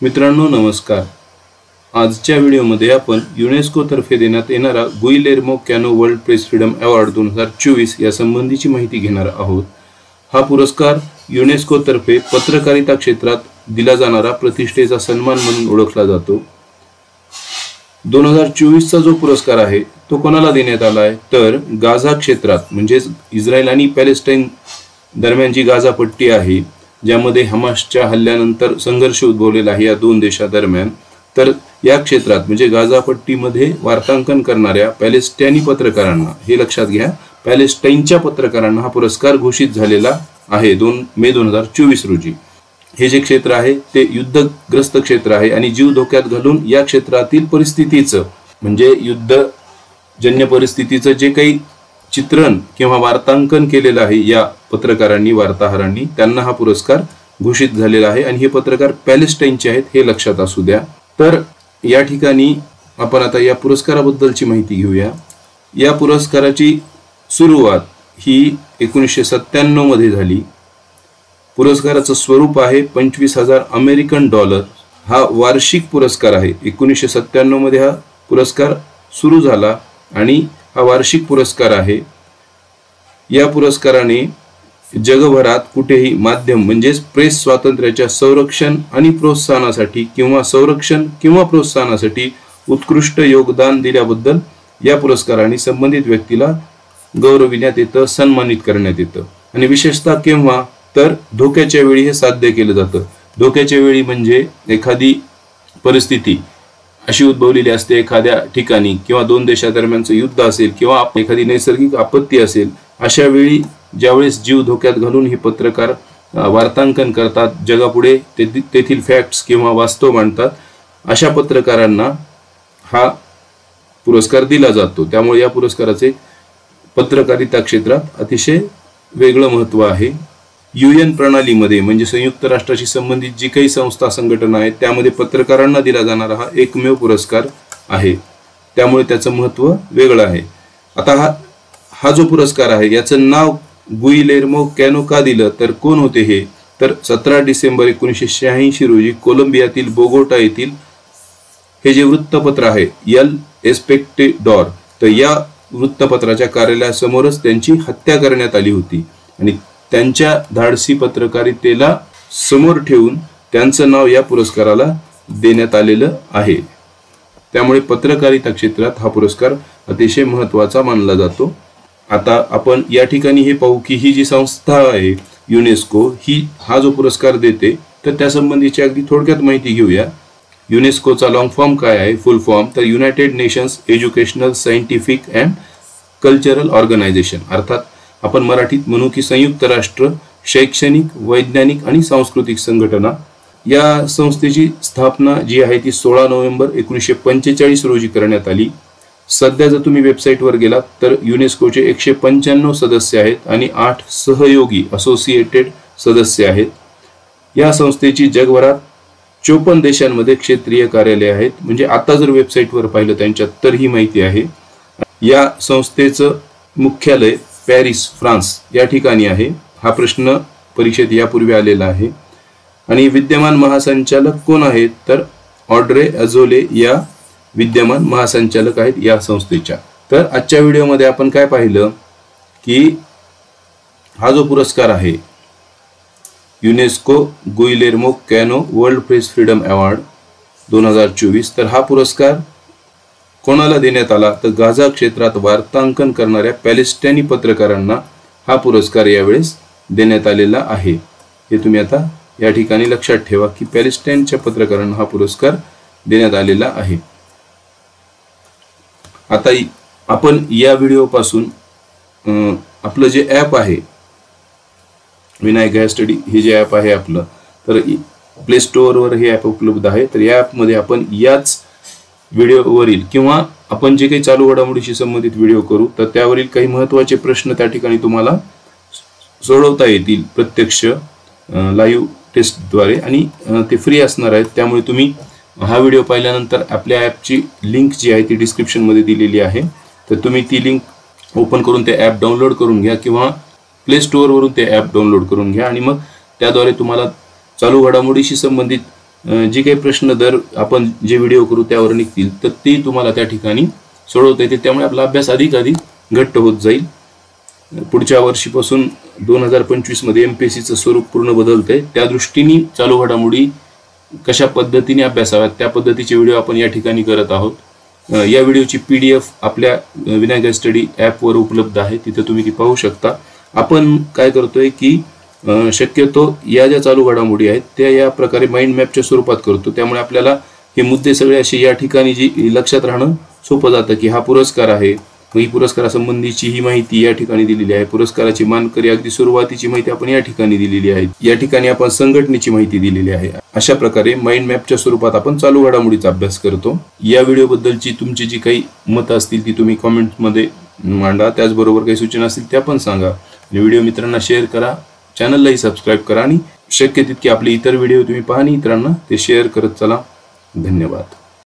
मित्रांनो नमस्कार। आजच्या व्हिडिओमध्ये आपण युनेस्को तर्फे देण्यात येणारा Guillermo canoe world press freedom award 2024 या संबंधीची माहिती घेणार आहोत। हा पुरस्कार युनेस्को तर्फे पत्रकारिता क्षेत्रात दिला जाणारा प्रतिष्ठेचा सन्मान म्हणून ओळखला जातो। 2024 चा जो पुरस्कार आहे तो कोणाला देण्यात आला आहे तर गाझा क्षेत्रात म्हणजे इस्रायल आणि पॅलेस्टाईन दरम्यानची गाझा पट्टी आहे, ज्यामध्ये हमासच्या हल्ल्यानंतर संघर्ष उद्भवलेला आहे या दोन देशांदरम्यान। तर या क्षेत्रात म्हणजे गाझा पट्टीमध्ये वार्तांकन करणाऱ्या पॅलेस्टाईनी पत्रकारांना, हे लक्षात घ्या, पॅलेस्टाईनच्या पत्रकारांना हा पुरस्कार घोषित झालेला आहे 2 मे 2024 रोजी। हे जे क्षेत्र आहे ते युद्धग्रस्त क्षेत्र आहे आणि जीव धोक्यात घालून या क्षेत्रातील परिस्थितीचं म्हणजे युद्धजन्य परिस्थितीचं जे काही चित्रण किंवा वार्तांकन केलेलं आहे या पत्रकारांनी, वार्ताहरांनी, त्यांना हा पुरस्कार घोषित झालेला आहे आणि हे पत्रकार पॅलेस्टाईनचे आहेत, हे लक्षात असू द्या। तर या ठिकाणी आपण आता या पुरस्काराबद्दलची माहिती घेऊया। या पुरस्काराची सुरुवात ही 1997 मध्ये झाली। पुरस्काराचं स्वरूप आहे $25,000 अमेरिकन। हा वार्षिक पुरस्कार आहे। 1997 मध्ये हा पुरस्कार सुरू झाला आणि हा वार्षिक पुरस्कार आहे। या पुरस्काराने जगभरात कुठेही माध्यम म्हणजे प्रेस स्वातंत्र्याच्या संरक्षण आणि प्रोत्साहनासाठी किंवा संरक्षण किंवा प्रोत्साहनासाठी उत्कृष्ट योगदान दिल्याबद्दल या पुरस्काराने संबंधित व्यक्तीला गौरविण्यात येतं, सन्मानित करण्यात येतं। आणि विशेषतः केव्हा तर धोक्याच्या वेळी हे साध्य केलं जातं। धोक्याच्या वेळी म्हणजे एखादी परिस्थिती अशी उद्भवलेली असते एखाद्या ठिकाणी किंवा दोन देशांदरम्यानचं युद्ध असेल किंवा एखादी नैसर्गिक आपत्ती असेल, अशा वेळी ज्यावेळेस जीव धोक्यात घालून हे पत्रकार वार्तांकन करतात, जगापुढे तेथील फॅक्ट्स किंवा वास्तव मांडतात, अशा पत्रकारांना हा पुरस्कार दिला जातो। त्यामुळे या पुरस्काराचे पत्रकारिता क्षेत्रात अतिशय वेगळं महत्त्व आहे। UN प्रणालीमध्ये म्हणजे संयुक्त राष्ट्राशी संबंधित जी काही संस्था संघटना आहेत त्यामध्ये पत्रकारांना दिला जाणारा हा एकमेव पुरस्कार आहे, त्यामुळे त्याचं महत्त्व वेगळं आहे। आता हा जो पुरस्कार आहे याचं नाव गुइलेर्मो कॅनो का दिलं तर कोण होते हे तर 17 डिसेंबर 1986 रोजी कोलंबियातील बोगोटा येथील हे जे वृत्तपत्र आहे एल एस्पेक्टेडॉर, तर या वृत्तपत्राच्या कार्यालयासमोरच त्यांची हत्या करण्यात आली होती आणि त्यांच्या धाडसी पत्रकारितेला समोर ठेवून त्यांचं नाव या पुरस्काराला देण्यात आलेलं आहे। त्यामुळे पत्रकारिता क्षेत्रात हा पुरस्कार अतिशय महत्त्वाचा मानला जातो। आता आपण या ठिकाणी हे पाहू की ही जी संस्था आहे युनेस्को, ही हा जो पुरस्कार देते तर त्या संबंधीची अगदी थोडक्यात माहिती घेऊया। युनेस्कोचा लॉंग फॉर्म काय आहे, फुल फॉर्म तर United Nations Educational Scientific and Cultural Organization, अर्थात आपण मराठीत म्हणू की संयुक्त राष्ट्र शैक्षणिक, वैज्ञानिक आणि सांस्कृतिक संघटना। या संस्थेची स्थापना जी आहे ती 16 नोव्हेंबर 1945 रोजी करण्यात आली। सध्या जर तुम्ही वेबसाईटवर गेलात तर युनेस्कोचे 195 सदस्य आहेत आणि 8 सहयोगी असोसिएटेड सदस्य आहेत। या संस्थेची जगभरात 54 देशांमध्ये क्षेत्रीय कार्यालय आहेत, म्हणजे आता जर वेबसाईटवर पाहिलं त्यांच्यात तर ही माहिती आहे। या संस्थेचं मुख्यालय पॅरिस, फ्रान्स या ठिकाणी आहे। हा प्रश्न परीक्षेत यापूर्वी आलेला आहे। आणि विद्यमान महासंचालक कोण आहेत तर ऑड्रे अझोले या विद्यमान महासंचालक आहेत या संस्थेच्या। तर आजच्या व्हिडिओमध्ये आपण काय पाहिलं की हा जो पुरस्कार आहे UNESCO Guillermo canoe world press freedom award 2024, तर हा पुरस्कार कोणाला देण्यात आला तर गाझा क्षेत्रात वार्तांकन करणाऱ्या पॅलेस्टाईनी पत्रकारांना हा पुरस्कार यावेळेस देण्यात आलेला आहे। हे तुम्ही आता या ठिकाणी लक्षात ठेवा की पॅलेस्टाईनच्या पत्रकारांना हा पुरस्कार देण्यात आलेला आहे। आता आपण या व्हिडिओ पासून आपलं जे ॲप आहे विनायक हायर स्टडी, हे जे ॲप आहे आपलं, तर प्ले स्टोअरवर हे ॲप उपलब्ध आहे। तर या ॲपमध्ये आपण याच व्हिडिओवरील किंवा आपण जे काही चालू घडामोडीशी संबंधित व्हिडिओ करू तर त्यावरील काही महत्त्वाचे प्रश्न त्या ठिकाणी तुम्हाला सोडवता येतील प्रत्यक्ष लाईव्ह टेस्टद्वारे आणि ते फ्री असणार आहेत। त्यामुळे तुम्ही हा व्हिडिओ पाहिल्यानंतर आपल्या ॲपची लिंक जी आहे ती डिस्क्रिप्शनमध्ये दिलेली आहे, तर तुम्ही ती लिंक ओपन करून ते ॲप डाउनलोड करून घ्या किंवा प्ले स्टोअरवरून ते ॲप डाउनलोड करून घ्या आणि मग त्याद्वारे तुम्हाला चालू घडामोडीशी संबंधित जे काही प्रश्न दर आपण जे व्हिडिओ करू त्यावर निघतील तर ते तुम्हाला त्या ठिकाणी सोडवता येतील. त्यामुळे आपला अभ्यास अधिक घट्ट होत जाईल. पुढच्या वर्षीपासून 2025 मध्ये MPSCचं स्वरूप पूर्ण बदलतंय. त्या दृष्टीने चालू घडामोडी कशा पद्धतीने अभ्यासाव्यात त्या पद्धतीचे व्हिडिओ आपण या ठिकाणी करत आहोत. या व्हिडिओची PDF आपल्या विनायक स्टडी ॲपवर उपलब्ध आहे, तिथे तुम्ही ती पाहू शकता. आपण काय करतोय की शक्यतो या ज्या चालू घडामोडी आहेत त्या या प्रकारे माइंड मॅपच्या स्वरूपात करतो. त्यामुळे आपल्याला हे मुद्दे सगळे असे या ठिकाणी जी लक्षात राहणं सोपं जातं की हा पुरस्कार आहे, ही पुरस्कारासंबंधीची ही माहिती या ठिकाणी दिलेली आहे, पुरस्काराची मानकरी अगदी सुरुवातीची माहिती आपण या ठिकाणी दिलेली आहे, या ठिकाणी आपण संघटनेची माहिती दिलेली आहे. अशा प्रकारे माइंड मॅपच्या स्वरूपात आपण चालू घडामोडीचा अभ्यास करतो. या व्हिडिओ बद्दलची तुमची जी काही मतं असतील ती तुम्ही कॉमेंटमध्ये मांडा. त्याचबरोबर काही सूचना असतील त्या पण सांगा. व्हिडिओ मित्रांना शेअर करा, चॅनललाही सबस्क्राईब करा आणि शक्य तितके आपले इतर व्हिडिओ तुम्ही पहा आणि इतरांना ते शेअर करत चला. धन्यवाद.